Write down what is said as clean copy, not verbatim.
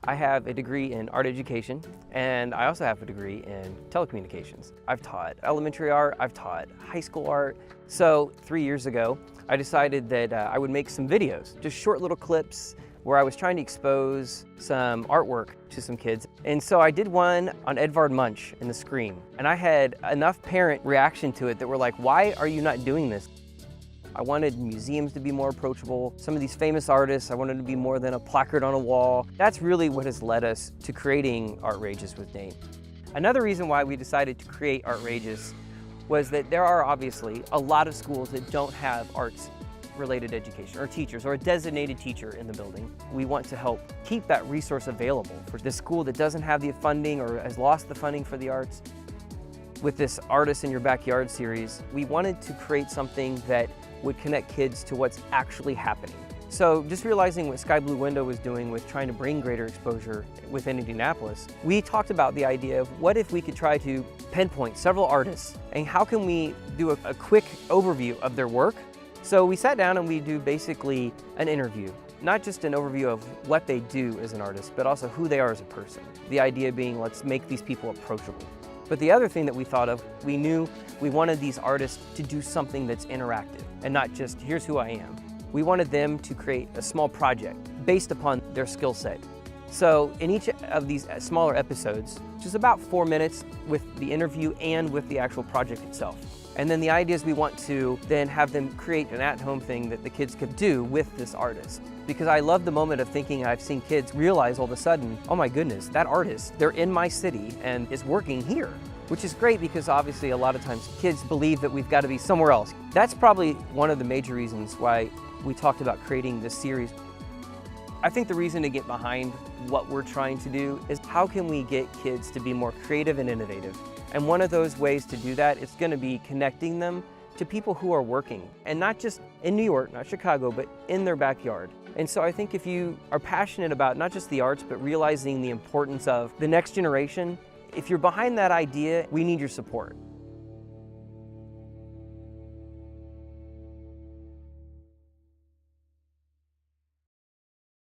I have a degree in art education, and I also have a degree in telecommunications. I've taught elementary art, I've taught high school art. So 3 years ago, I decided that I would make some videos, just short little clips where I was trying to expose some artwork to some kids. And so I did one on Edvard Munch and the Scream. And I had enough parent reaction to it that were like, why are you not doing this? I wanted museums to be more approachable. Some of these famous artists, I wanted to be more than a placard on a wall. That's really what has led us to creating Artrageous with Dane. Another reason why we decided to create Artrageous was that there are obviously a lot of schools that don't have arts-related education or teachers or a designated teacher in the building. We want to help keep that resource available for the school that doesn't have the funding or has lost the funding for the arts. With this Artists in Your Backyard series, we wanted to create something that would connect kids to what's actually happening. So just realizing what Sky Blue Window was doing with trying to bring greater exposure within Indianapolis, we talked about the idea of what if we could try to pinpoint several artists and how can we do a quick overview of their work. So we sat down and we do basically an interview, not just an overview of what they do as an artist, but also who they are as a person. The idea being, let's make these people approachable. But the other thing that we thought of, we knew we wanted these artists to do something that's interactive and not just, here's who I am. We wanted them to create a small project based upon their skill set. So in each of these smaller episodes, which is about 4 minutes with the interview and with the actual project itself. And then the idea is we want to then have them create an at-home thing that the kids could do with this artist. Because I love the moment of thinking I've seen kids realize all of a sudden, oh my goodness, that artist, they're in my city and is working here. Which is great because obviously a lot of times kids believe that we've got to be somewhere else. That's probably one of the major reasons why we talked about creating this series. I think the reason to get behind what we're trying to do is how can we get kids to be more creative and innovative? And one of those ways to do that is going to be connecting them to people who are working, and not just in New York, not Chicago, but in their backyard. And so I think if you are passionate about not just the arts, but realizing the importance of the next generation, if you're behind that idea, we need your support.